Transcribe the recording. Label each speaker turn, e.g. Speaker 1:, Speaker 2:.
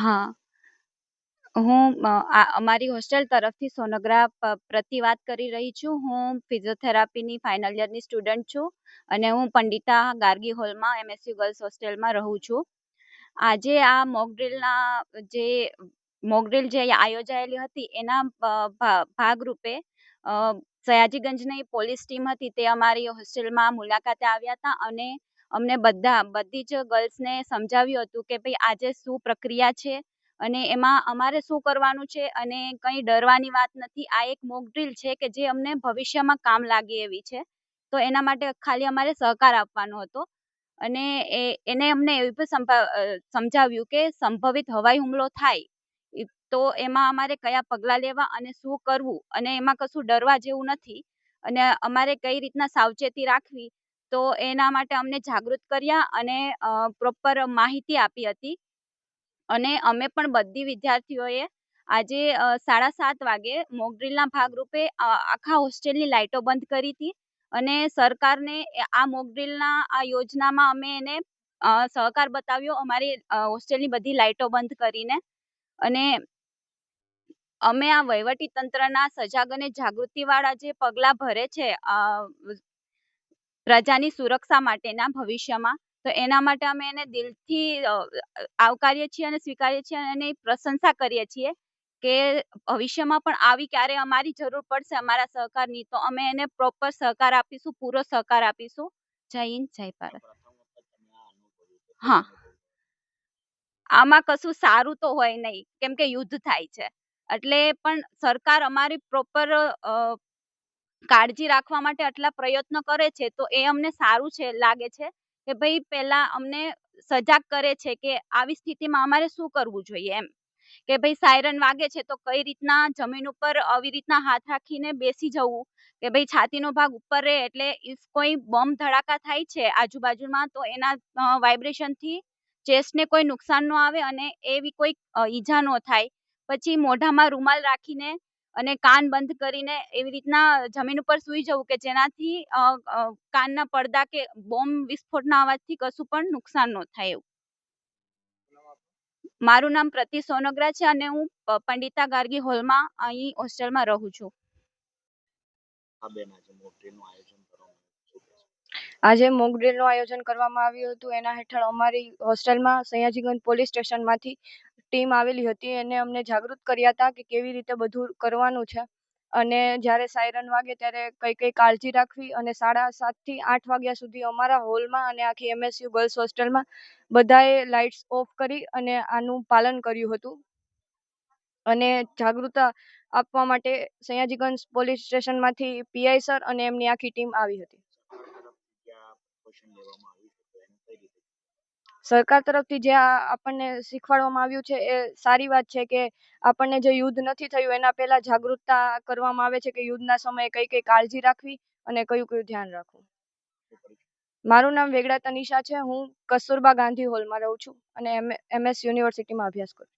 Speaker 1: હા, હું અમારી હોસ્ટેલ તરફથી સોનોગ્રાફ પ્રતિ વાત કરી રહી છું. હું ફિઝિયોથેરાપીની ફાઇનલ યરની સ્ટુડન્ટ છું અને હું પંડિતા ગાર્ગી હોલમાં MSU ગર્લ્સ હોસ્ટેલમાં રહું છું. આજે આ મોકડ્રીલ જે આયોજાયેલી હતી એના ભાગરૂપે સયાજીગંજની પોલીસ ટીમ હતી તે અમારી હોસ્ટેલમાં મુલાકાતે આવ્યા હતા અને અમને બધી જ ગર્લ્સને સમજાવ્યું હતું કે ભાઈ આજે શું પ્રક્રિયા છે અને એમાં અમારે શું કરવાનું છે અને કંઈ ડરવાની વાત નથી. આ એક મોકડ્રીલ છે કે જે અમને ભવિષ્યમાં કામ લાગે એવી છે. તો એના માટે ખાલી અમારે સહકાર આપવાનો હતો અને એને અમને એવું પણ સમજાવ્યું કે સંભવિત હવાઈ હુમલો થાય તો એમાં અમારે કયા પગલાં લેવા અને શું કરવું અને એમાં કશું ડરવા જેવું નથી અને અમારે કઈ રીતના સાવચેતી રાખવી. તો એના માટે અમને જાગૃત કર્યા અને પ્રોપર માહિતી આપી હતી અને અમે પણ બધી વિદ્યાર્થીઓએ આજે 7:30 વાગે મોકડ્રીલના ભાગરૂપે આખા હોસ્ટેલની લાઇટો બંધ કરી હતી અને સરકારને આ મોકડ્રીલના આ યોજનામાં અમે એને સહકાર બતાવ્યો અમારી હોસ્ટેલની બધી લાઇટો બંધ કરીને. અને અમે આ વહીવટી તંત્રના સજાગ અને જાગૃતિવાળા જે પગલાં ભરે છે પ્રજાની સુરક્ષા માટેના ભવિષ્યમાં, તો એના માટે અમે એને દિલથી આવકારીએ છીએ અને સ્વીકારીએ છીએ અને એની પ્રશંસા કરીએ છીએ કે ભવિષ્યમાં પણ આવી ક્યારે અમારી જરૂર પડશે અમારા સહકારની તો અમે એને પ્રોપર સહકાર આપીશું, પૂરો સહકાર આપીશું. જય હિન્દ, જય ભારત. હા, આમાં કશું સારું તો હોય નહીં કેમ કે યુદ્ધ થાય છે એટલે પણ સરકાર અમારી પ્રોપર કાળજી રાખવા માટે આટલા પ્રયત્નો કરે છે તો એ અમને સારું છે લાગે છે કે ભાઈ પહેલા અમને સજાગ કરે છે કે આવી સ્થિતિમાં અમારે શું કરવું જોઈએ એમ કે ભાઈ સાયરન વાગે છે તો કઈ રીતના જમીન ઉપર આવી રીતના હાથ રાખીને બેસી જવું કે ભાઈ છાતીનો ભાગ ઉપર રહે એટલે ઇફ કોઈ બોમ્બ ધડાકા થાય છે આજુબાજુમાં તો એના વાઇબ્રેશનથી ચેસ્ટને કોઈ નુકસાન ન આવે અને એવી કોઈ ઈજા ન થાય. પછી મોઢામાં રૂમાલ રાખીને અને કાન બંધ કરીને એવી રીતના જમીન ઉપર સૂઈ જવું કે જેનાથી કાનના પડદા કે બોમ્બ વિસ્ફોટના અવાજથી કશું પણ નુકસાન ન થાય એવું. મારું નામ પ્રતિ સોનોગ્રા છે અને હું પંડિતા ગાર્ગી હોલમાં અહીં હોસ્ટેલમાં રહું છું.
Speaker 2: આજે મોકડ્રીલનું આયોજન કરવામાં આવ્યું હતું. એના હેઠળ અમારી હોસ્ટેલમાં સયાજીગંજ પોલીસ સ્ટેશનમાંથી ટીમ આવેલી હતી. એને અમને જાગૃત કર્યા હતા કે કેવી રીતે બધું કરવાનું છે અને જ્યારે સાયરન વાગે ત્યારે કઈ કઈ કાળજી રાખવી અને 7:30 થી 8 વાગ્યા સુધી અમારા હોલમાં અને આખી MSU ગર્લ્સ હોસ્ટેલમાં બધાએ લાઇટ્સ ઓફ કરી અને આનું પાલન કર્યું હતું. અને જાગૃતતા આપવા માટે સયાજીગંજ પોલીસ સ્ટેશનમાંથી PI સર અને એમની આખી ટીમ આવી હતી. સરકાર તરફથી જે આપણને શીખવાડવામાં આવ્યું છે એ સારી વાત છે કે આપણને જે યુદ્ધ નથી થયું એના પહેલા જાગૃતતા કરવામાં આવે છે કે યુદ્ધના સમયે કઈ કઈ કાળજી રાખવી અને કયું કયું ધ્યાન રાખવું. મારું નામ વેગડા તનિષા છે. હું કસ્તુરબા ગાંધી હોલમાં રહું છું અને MS યુનિવર્સિટીમાં અભ્યાસ કરું છું.